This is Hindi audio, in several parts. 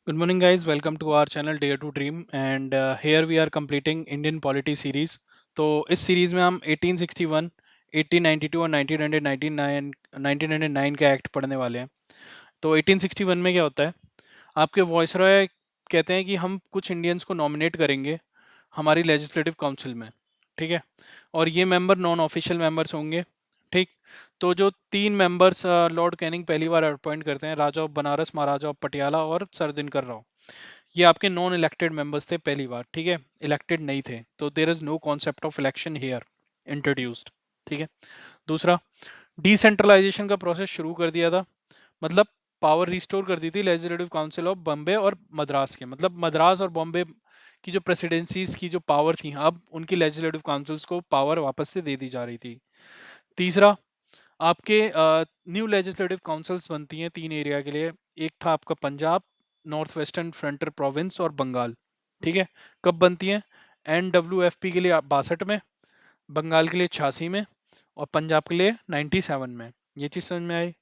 Good morning, guys. Welcome to our channel Dare to Dream, and here we are completing Indian Polity series. तो इस सीरीज में हम 1861, 1892 और 1999 का एक्ट पढ़ने वाले हैं। तो 1861 में क्या होता है? आपके वॉइसरॉय कहते हैं कि हम कुछ इंडियंस को नॉमिनेट करेंगे हमारी लेजिस्लेटिव काउंसिल में। ठीक है, और ये मेंबर नॉन ऑफिशियल मेंबर्स होंगे। ठीक, तो जो तीन मेंबर्स लॉर्ड कैनिंग पहली बार अपॉइंट करते हैं, राजा ऑफ बनारस, महाराजा ऑफ पटियाला और सर दिनकर राव, ये आपके नॉन इलेक्टेड मेंबर्स थे पहली बार। ठीक है, इलेक्टेड नहीं थे, तो there is no concept of election here introduced. ठीक है, दूसरा, डिसेंट्रलाइजेशन का प्रोसेस शुरू कर दिया था, मतलब पावर रिस्टोर कर दी थी लेजिस्लेटिव काउंसिल ऑफ बॉम्बे और मद्रास के, मतलब मद्रास और बॉम्बे की जो प्रेसिडेंसीज की जो पावर थी, अब उनकी लेजिस्लेटिव काउंसिल्स को पावर वापस से दे दी जा रही थी। तीसरा, आपके न्यू लेजिस्लेटिव काउंसिल्स बनती हैं तीन एरिया के लिए। एक था आपका Punjab, north western frontier province और बंगाल। ठीक है, कब बनती हैं? NWFP के लिए 62 में, बंगाल के लिए 86 में और पंजाब के लिए 97 में। ये चीज़ समझ में आई?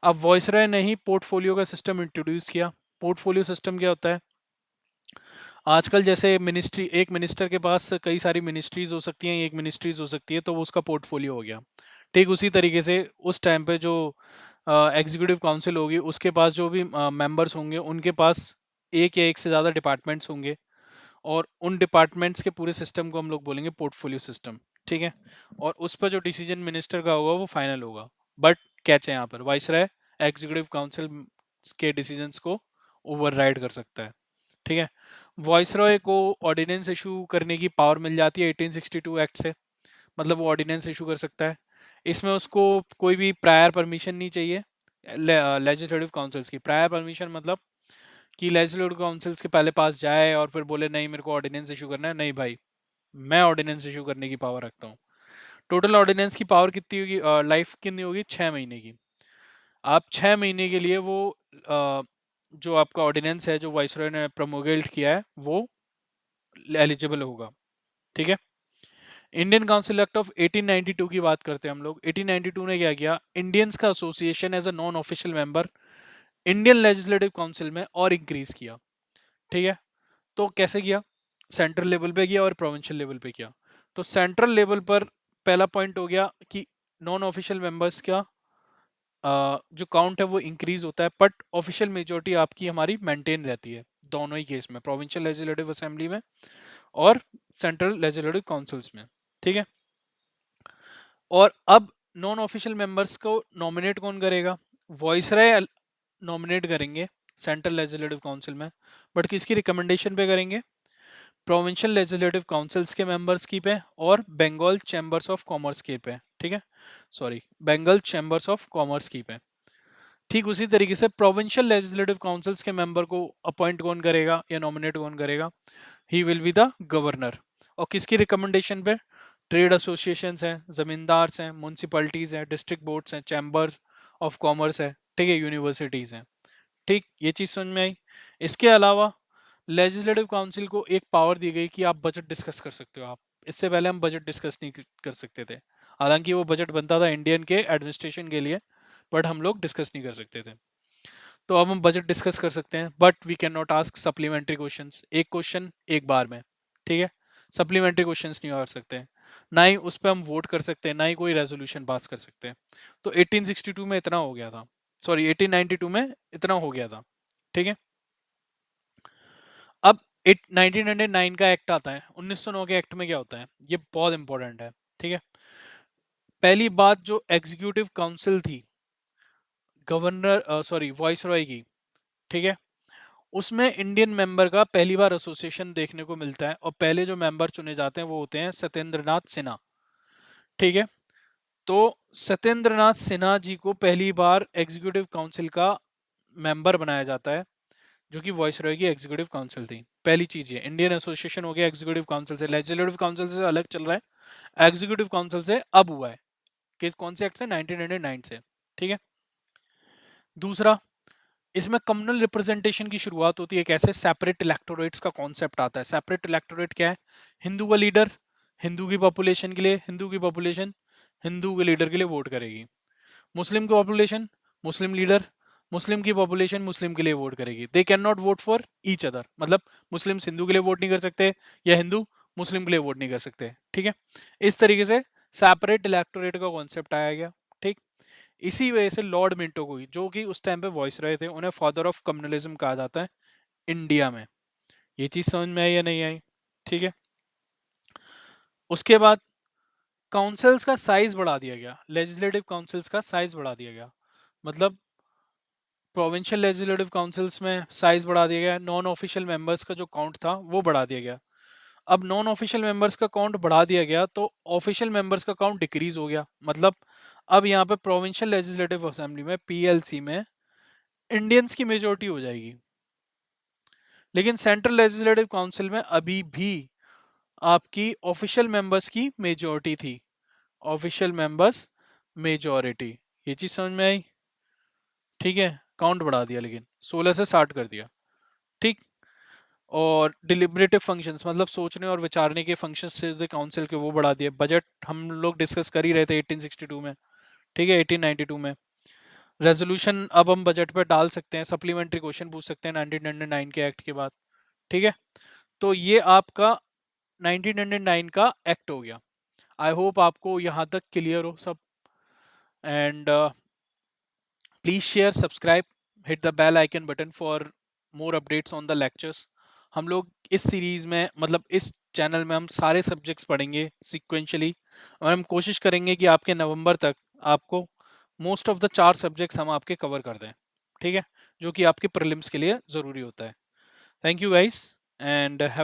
अब वॉइसरॉय ने ही पोर्टफोलियो का सिस्टम इंट्रोड्यूस किया। पोर्टफोलियो सिस्टम क्या होता है? आजकल जैसे मिनिस्ट्री, एक मिनिस्टर के पास कई सारी मिनिस्ट्रीज हो सकती हैं, एक मिनिस्ट्रीज हो सकती है, तो वो उसका पोर्टफोलियो हो गया। ठीक उसी तरीके से उस टाइम पे जो एग्जीक्यूटिव काउंसिल होगी, उसके पास जो भी मेंबर्स होंगे, उनके पास एक या एक से ज़्यादा डिपार्टमेंट्स होंगे, और उन डिपार्टमेंट्स के पूरे सिस्टम को हम लोग बोलेंगे पोर्टफोलियो सिस्टम। ठीक है, और उस पर जो डिसीजन मिनिस्टर का होगा वो फाइनल होगा। बट कैच है यहाँ पर, वाइसराय एग्जीक्यूटिव काउंसिल के डिसीजंस को ओवरराइड कर सकता है। ठीक है, वॉइसरॉय को ऑर्डिनेंस इशू करने की पावर मिल जाती है 1862 एक्ट से, मतलब वो ऑर्डिनेंस इशू कर सकता है। इसमें उसको कोई भी प्रायर परमिशन नहीं चाहिए लेजिस्लेटिव काउंसिल्स की। प्रायर परमिशन मतलब कि लेजिस्लेटिव काउंसिल्स के पहले पास जाए और फिर बोले नहीं मेरे को ऑर्डिनेंस इशू करना है, नहीं भाई, मैं ऑर्डिनेंस इशू करने की पावर रखता हूँ। टोटल ऑर्डिनेंस की पावर कितनी होगी, लाइफ कितनी होगी? 6 महीने की। आप 6 महीने के लिए वो जो आपका ऑर्डिनेंस है जो वाइसरॉय ने प्रोमोगेट किया है वो एलिजिबल होगा। ठीक है, इंडियन काउंसिल एक्ट ऑफ 1892 की बात करते हैं हम लोग। 1892 ने क्या किया? इंडियंस का association as a non official member Indian legislative council में और इंक्रीज किया। ठीक है, तो कैसे किया? सेंट्रल लेवल पे किया और प्रोविंशियल लेवल पे किया। तो सेंट्रल लेवल पर पहला पॉइंट हो गया कि नॉन ऑफिशियल मेंबर्स का जो काउंट है वो इंक्रीज होता है, बट ऑफिशियल मेजोरिटी आपकी हमारी मेंटेन रहती है दोनों ही केस में, प्रोविंशियल लेजिस्लेटिव असेंबली में और सेंट्रल लेजिस्लेटिव काउंसिल्स में। ठीक है, और अब नॉन ऑफिशियल मेंबर्स को नॉमिनेट कौन करेगा? वॉइसराय नॉमिनेट करेंगे सेंट्रल लेजिस्लेटिव काउंसिल में, बट किसकी रिकमेंडेशन पे करेंगे? प्रोविंशियल लेजिस्लेटिव काउंसिल्स के मेंबर्स की पे और बंगाल चैम्बर्स ऑफ कॉमर्स के पे। ठीक है, sorry, Bengal chambers of commerce की पे। ठीक उसी तरीके से प्रोविंशियल लेजिस्लेटिव काउंसिल्स के मेंबर को अपॉइंट कौन करेगा या नॉमिनेट कौन करेगा? He will be the governor. और किसकी रिकमेंडेशन पे? ट्रेड एसोसिएशंस हैं, जमींदार्स हैं, म्यूनसिपैलिटीज हैं, डिस्ट्रिक्ट बोर्ड्स हैं, चैम्बर ऑफ कॉमर्स है, ठीक है, यूनिवर्सिटीज हैं। ठीक, ये चीज समझ में आई? इसके अलावा लेजिस्लेटिव काउंसिल को एक पावर दी गई कि आप बजट डिस्कस कर सकते हो। आप, इससे पहले हम बजट डिस्कस नहीं कर सकते थे, हालांकि वो बजट बनता था इंडियन के एडमिनिस्ट्रेशन के लिए, बट हम लोग डिस्कस नहीं कर सकते थे। तो अब हम बजट डिस्कस कर सकते हैं, but we can not ask supplementary questions, एक क्वेश्चन एक बार में। ठीक है, सप्लीमेंट्री क्वेश्चंस नहीं कर सकते हैं, ना ही उस पर हम वोट कर सकते हैं, ना ही कोई रेजोल्यूशन पास कर सकते हैं। तो 1862 में इतना हो गया था, सॉरी 1892 में इतना हो गया था। ठीक है, अब 1909 का एक्ट आता है। 1909 के एक्ट में क्या होता है, ये बहुत इंपॉर्टेंट है। ठीक है, पहली बात जो एग्जीक्यूटिव काउंसिल थी गवर्नर, सॉरी वॉइसरॉय की, ठीक है, उसमें इंडियन मेंबर का पहली बार एसोसिएशन देखने को मिलता है, और पहले जो मेंबर चुने जाते हैं वो होते हैं सत्येंद्र नाथ सिन्हा। ठीक है, तो सत्येंद्र नाथ सिन्हा जी को पहली बार एग्जीक्यूटिव काउंसिल का मेंबर बनाया जाता है, जो कि वॉइसरॉय की एग्जीक्यूटिव काउंसिल थी। पहली चीज ये, इंडियन एसोसिएशन हो गया एग्जीक्यूटिव काउंसिल से, लेजिस्लेटिव काउंसिल से अलग चल रहा है, एग्जीक्यूटिव काउंसिल से अब हुआ है। किस, कौन से एक्ट से? 1909 से। ठीक है, दूसरा, इसमें कम्युनल रिप्रेजेंटेशन की शुरुआत होती है। कैसे? सेपरेट इलेक्टोरेट्स का कॉन्सेप्ट आता है। सेपरेट इलेक्टोरेट क्या है? हिंदू का लीडर हिंदू की पॉपुलेशन के लिए, हिंदू की पॉपुलेशन हिंदू के लीडर के लिए वोट करेगी। मुस्लिम की पॉपुलेशन, मुस्लिम लीडर मुस्लिम की पॉपुलेशन मुस्लिम के लिए वोट करेगी, they can not vote for each other, मतलब मुस्लिम हिंदू के लिए वोट नहीं कर सकते या हिंदू मुस्लिम के लिए वोट नहीं कर सकते, ठीक है। इस तरीके से सेपरेट इलेक्टोरेट का कॉन्सेप्ट आया गया, ठीक। इसी वजह से लॉर्ड मिंटो को, जो कि उस टाइम पे वॉइस रहे थे, उन्हें फादर ऑफ कम्युनलिज्म कहा जाता है इंडिया में। ये चीज समझ में आई या नहीं आई, ठीक है। उसके बाद काउंसिल्स का साइज बढ़ा दिया गया, लेजिस्लेटिव काउंसिल्स का साइज बढ़ा दिया गया, मतलब प्रोविंशियल लेजिस्लेटिव काउंसिल्स में साइज बढ़ा दिया गया, नॉन ऑफिशियल मेंबर्स का जो काउंट था वो बढ़ा दिया गया। अब नॉन ऑफिशियल मेंबर्स का काउंट बढ़ा दिया गया तो ऑफिशियल मेंबर्स का काउंट डिक्रीज हो गया, मतलब अब यहाँ पे प्रोविंशियल लेजिस्लेटिव असेंबली में, पीएलसी में, इंडियंस की मेजोरिटी हो जाएगी। लेकिन सेंट्रल लेजिस्लेटिव काउंसिल में अभी भी आपकी ऑफिशियल मेंबर्स की मेजोरिटी थी, ऑफिशियल मेंबर्स मेजोरिटी। ये चीज समझ में आई, ठीक है। काउंट बढ़ा दिया, लेकिन 16 से 60 कर दिया, ठीक। और डिलिबरेटिव फंक्शंस, मतलब सोचने और विचारने के फंक्शंस से काउंसिल के, वो बढ़ा दिए। बजट हम लोग डिस्कस कर ही रहे थे 1862 में, ठीक है, 1892 में। रेजोल्यूशन अब हम बजट पे डाल सकते हैं, सप्लीमेंट्री क्वेश्चन पूछ सकते हैं 1999 के एक्ट के बाद, ठीक है। तो ये आपका 1999 का एक्ट हो गया। आई होप आपको यहाँ तक क्लियर हो सब। And please share, subscribe, hit the bell icon button for more updates on the lectures. हम लोग इस सीरीज में, मतलब इस चैनल में, हम सारे सब्जेक्ट्स पढ़ेंगे सिक्वेंशली, और हम कोशिश करेंगे कि आपके नवंबर तक आपको मोस्ट ऑफ द 4 सब्जेक्ट्स हम आपके कवर कर दें, ठीक है, जो कि आपके प्रीलिम्स के लिए ज़रूरी होता है। Thank you guys, and have